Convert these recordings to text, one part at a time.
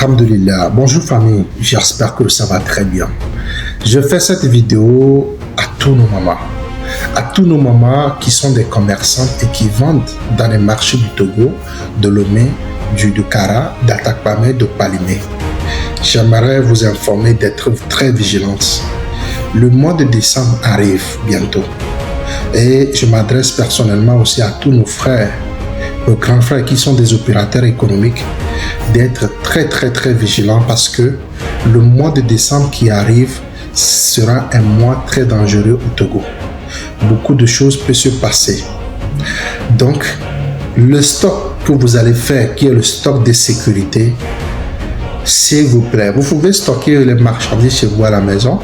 Alhamdulillah. Bonjour famille, j'espère que ça va très bien. Je fais cette vidéo à tous nos mamans. À tous nos mamans qui sont des commerçantes et qui vendent dans les marchés du Togo, de Lomé, du Kara, d'Atakpamé, de Palimé. J'aimerais vous informer d'être très vigilantes. Le mois de décembre arrive bientôt. Et je m'adresse personnellement aussi à tous nos frères, nos grands frères qui sont des opérateurs économiques, d'être très vigilants parce que le mois de décembre qui arrive sera un mois très dangereux au Togo. Beaucoup de choses peuvent se passer. Donc, le stock que vous allez faire, qui est le stock de sécurité, s'il vous plaît, vous pouvez stocker les marchandises chez vous à la maison.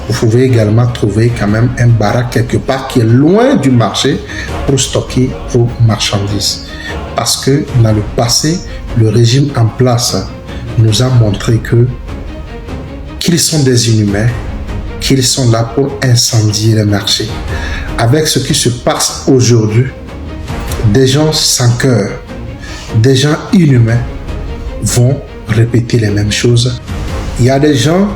Vous pouvez également trouver quand même un baraque quelque part qui est loin du marché pour stocker vos marchandises. Parce que dans le passé, le régime en place nous a montré qu'ils sont des inhumains, qu'ils sont là pour incendier les marchés. Avec ce qui se passe aujourd'hui, des gens sans cœur, des gens inhumains vont répéter les mêmes choses. Il y a des gens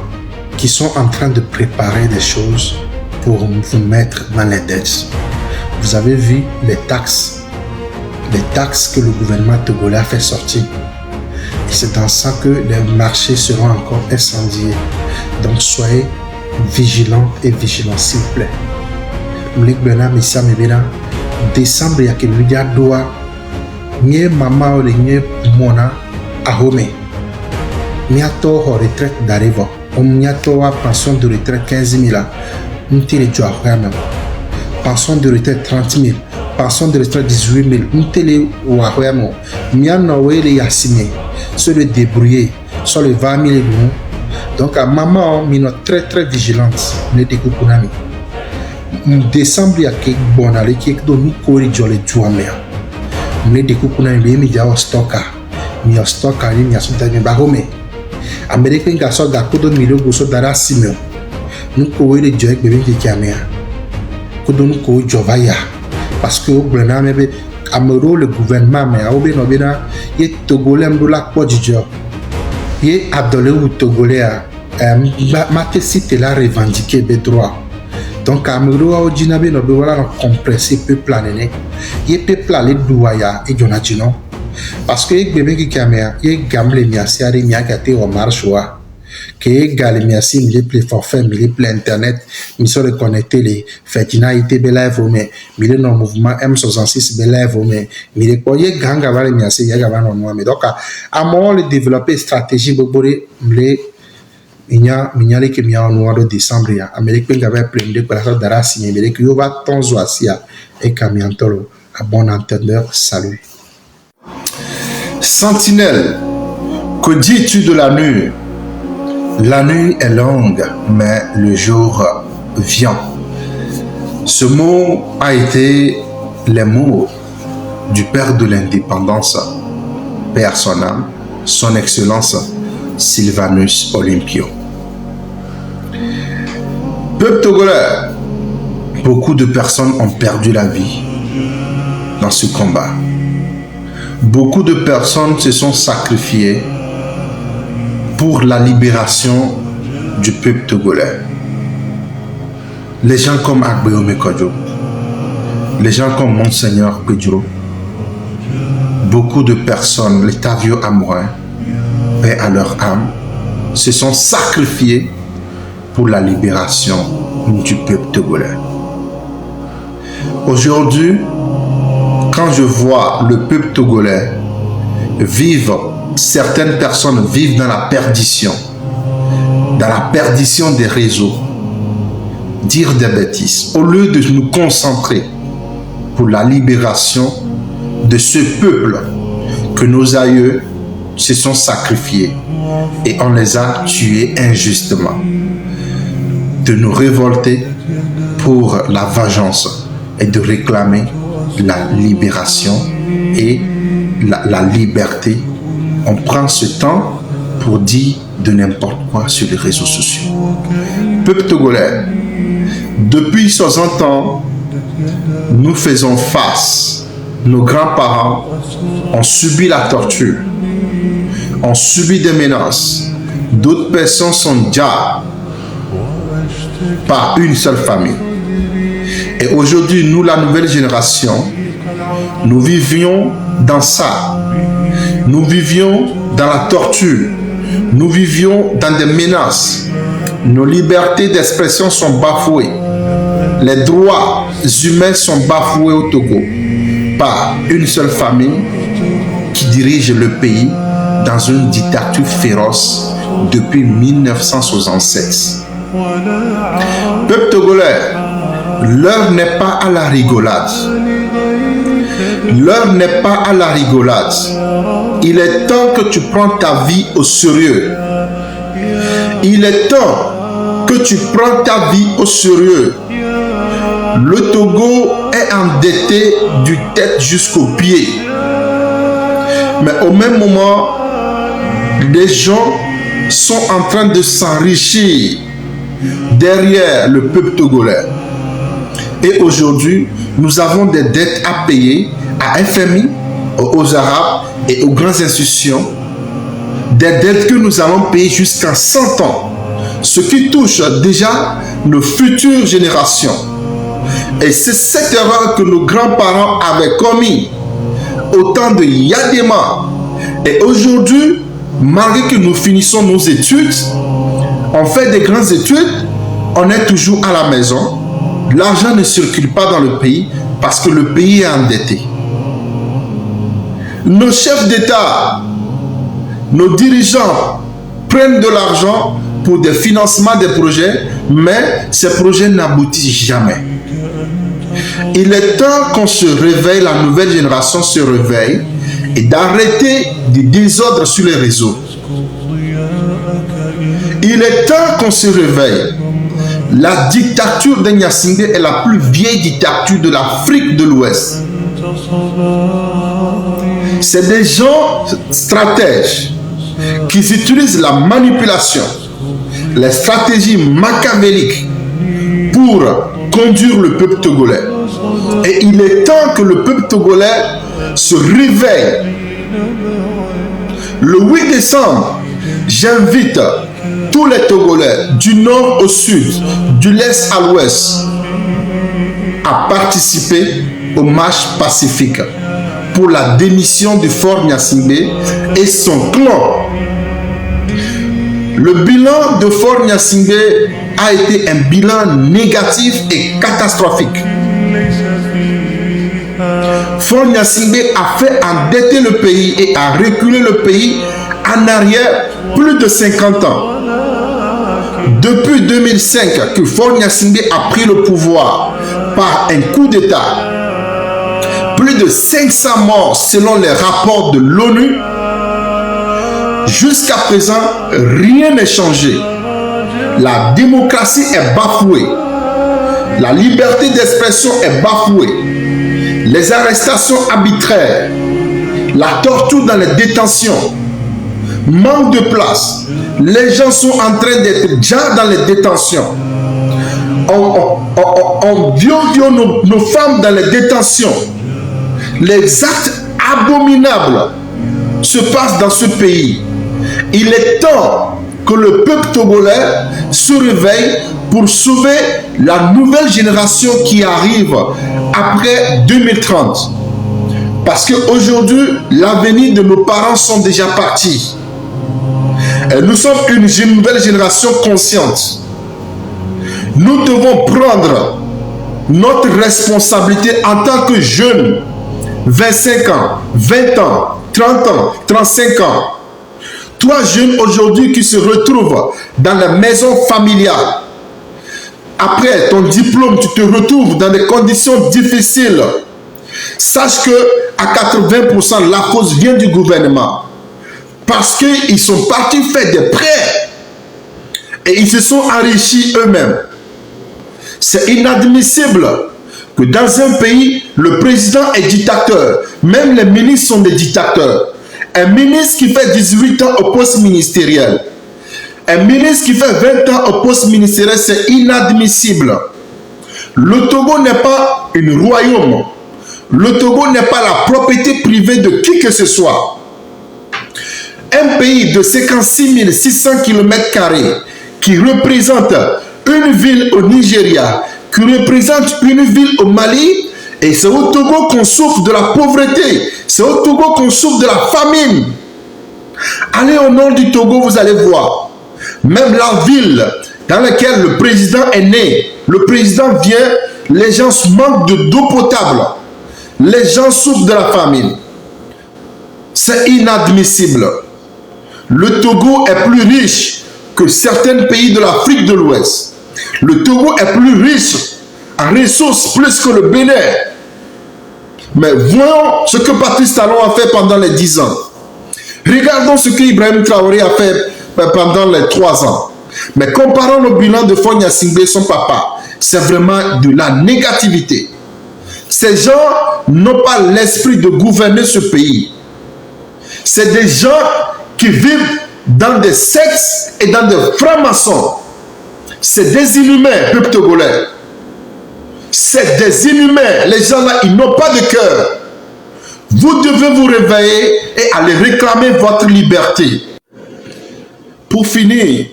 qui sont en train de préparer des choses pour vous mettre dans les dettes. Vous avez vu les taxes que le gouvernement togolais a fait sortir. Et c'est dans ça que les marchés seront encore incendiés. Donc soyez vigilants et vigilants, s'il vous plaît. Décembre, il y a que lui doit ni maman ou ni mona à home. Ni à tort retraite d'arrivant. On y a pension de retraite 15 000. On tire du même. Pension de retraite 30 000. Pension de retraite 18 000. On tire ou à vraiment. Mia noé les yassine. Se le débrouiller. Sur les 20 000 euros. Donc à maman, on est très vigilante. Ne découpe pas. Décembre, il y a quelque bon allé qui est nous courir dans les douanes. Ne découpe pas. Il y a un stock. Il y a un stock. Il y a un stock. Américain garçon gakodo milio goso dara simeo nuko ile joek bebe ki kamea kodo nuko jovaya parce que au brena mebe amero le gouvernement mais obe no bena ye togolais mdola podjo ye abdolé ou togolais mate site la revendiquer be droit donc amero au dinabe no be wala compresser peuple anéné ye peuple ale douaya et jonatino. Parce que bébé qui caméra, il gamble miasi ari miakate au marchoa, que gale miasi mille plus forfait mille plus internet, mission de connecter les fétina ite belève mais mille non mouvement M66 belève mais mille quoi il ganga vale miasi il gava non mais donc à moi le développer stratégie bobore mille mignale que mia en noir de décembre ya Amérique gava plein de personnes dara signer mille que yo va ton zoasia et camiantolo à bon entendeur salut. Sentinelle, que dis-tu de la nuit? La nuit est longue, mais le jour vient. Ce mot a été les mots du père de l'indépendance, père son âme, son excellence Sylvanus Olympio. Peuple togolais, beaucoup de personnes ont perdu la vie dans ce combat. Beaucoup de personnes se sont sacrifiées pour la libération du peuple togolais. Les gens comme Agbeome Kodjo, les gens comme Monseigneur Pedro, beaucoup de personnes, les Tavio Amourin, paix à leur âme, se sont sacrifiés pour la libération du peuple togolais. Aujourd'hui, quand je vois le peuple togolais vivre, certaines personnes vivent dans la perdition des réseaux, dire des bêtises, au lieu de nous concentrer pour la libération de ce peuple que nos aïeux se sont sacrifiés et on les a tués injustement, de nous révolter pour la vengeance et de réclamer la libération et la liberté. On prend ce temps pour dire de n'importe quoi sur les réseaux sociaux. Peuple togolais, depuis 60 ans, nous faisons face. Nos grands-parents ont subi la torture, ont subi des menaces. D'autres personnes sont déjà par une seule famille. Et aujourd'hui, nous, la nouvelle génération, nous vivions dans ça. Nous vivions dans la torture. Nous vivions dans des menaces. Nos libertés d'expression sont bafouées. Les droits humains sont bafoués au Togo par une seule famille qui dirige le pays dans une dictature féroce depuis 1967. Peuple togolais, l'heure n'est pas à la rigolade. L'heure n'est pas à la rigolade. Il est temps que tu prends ta vie au sérieux. Il est temps que tu prends ta vie au sérieux. Le Togo est endetté du tête jusqu'aux pieds. Mais au même moment, les gens sont en train de s'enrichir derrière le peuple togolais. Et aujourd'hui, nous avons des dettes à payer à FMI, aux Arabes et aux grandes institutions. Des dettes que nous allons payer jusqu'à 100 ans. Ce qui touche déjà nos futures générations. Et c'est cette erreur que nos grands-parents avaient commis au temps de Yadema. Et aujourd'hui, malgré que nous finissons nos études, on fait des grandes études, on est toujours à la maison. L'argent ne circule pas dans le pays parce que le pays est endetté. Nos chefs d'État, nos dirigeants prennent de l'argent pour des financements des projets, mais ces projets n'aboutissent jamais. Il est temps qu'on se réveille, la nouvelle génération se réveille et d'arrêter du désordre sur les réseaux. Il est temps qu'on se réveille. La dictature de Gnassingbé est la plus vieille dictature de l'Afrique de l'Ouest. C'est des gens stratèges qui utilisent la manipulation, les stratégies machiavéliques pour conduire le peuple togolais. Et il est temps que le peuple togolais se réveille. Le 8 décembre, j'invite tous les Togolais du nord au sud, du l'est à l'ouest, à participer au marche pacifique pour la démission du fort Gnassingbé et son clan. Le bilan de fort Gnassingbé a été un bilan négatif et catastrophique. Fort Gnassingbé a fait endetter le pays et a reculé le pays en arrière plus de 50 ans. Depuis 2005 que Fort Gnassingbé a pris le pouvoir par un coup d'État, plus de 500 morts selon les rapports de l'ONU. Jusqu'à présent, rien n'est changé. La démocratie est bafouée. La liberté d'expression est bafouée. Les arrestations arbitraires, la torture dans les détentions, manque de place. Les gens sont en train d'être déjà dans les détentions. On viole nos femmes dans les détentions. Les actes abominables se passent dans ce pays. Il est temps que le peuple togolais se réveille pour sauver la nouvelle génération qui arrive après 2030. Parce qu'aujourd'hui, l'avenir de nos parents sont déjà partis. Et nous sommes une nouvelle génération consciente. Nous devons prendre notre responsabilité en tant que jeunes, 25 ans, 20 ans, 30 ans, 35 ans. Toi, jeune aujourd'hui qui se retrouve dans la maison familiale, après ton diplôme, tu te retrouves dans des conditions difficiles. Sache que à 80%, la cause vient du gouvernement. Parce qu'ils sont partis faire des prêts. Et ils se sont enrichis eux-mêmes. C'est inadmissible que dans un pays, le président est dictateur. Même les ministres sont des dictateurs. Un ministre qui fait 18 ans au poste ministériel, un ministre qui fait 20 ans au poste ministériel, c'est inadmissible. Le Togo n'est pas un royaume. Le Togo n'est pas la propriété privée de qui que ce soit. un pays de 56 600 km² qui représente une ville au Nigeria, qui représente une ville au Mali, et c'est au Togo qu'on souffre de la pauvreté, c'est au Togo qu'on souffre de la famine. Allez au nord du Togo, vous allez voir, même la ville dans laquelle le président est né, le président vient, les gens manquent d'eau potable, les gens souffrent de la famine. C'est inadmissible. Le Togo est plus riche que certains pays de l'Afrique de l'Ouest. Le Togo est plus riche en ressources plus que le Bénin. Mais voyons ce que Patrice Talon a fait pendant les 10 ans. Regardons ce que Ibrahim Traoré a fait pendant les 3 ans. Mais comparons le bilan de Faure Gnassingbé, son papa, c'est vraiment de la négativité. Ces gens n'ont pas l'esprit de gouverner ce pays. C'est des gens qui vivent dans des sectes et dans des francs-maçons. C'est des inhumains, peuple togolais. C'est des inhumains. Les gens-là, ils n'ont pas de cœur. Vous devez vous réveiller et aller réclamer votre liberté. Pour finir,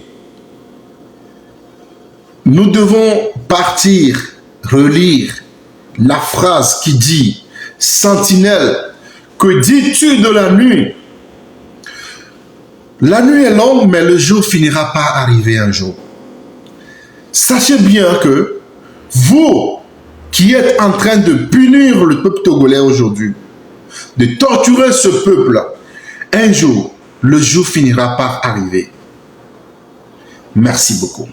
nous devons partir, relire la phrase qui dit « Sentinelle, que dis-tu de la nuit ?» La nuit est longue, mais le jour finira par arriver un jour. Sachez bien que vous qui êtes en train de punir le peuple togolais aujourd'hui, de torturer ce peuple, un jour, le jour finira par arriver. Merci beaucoup.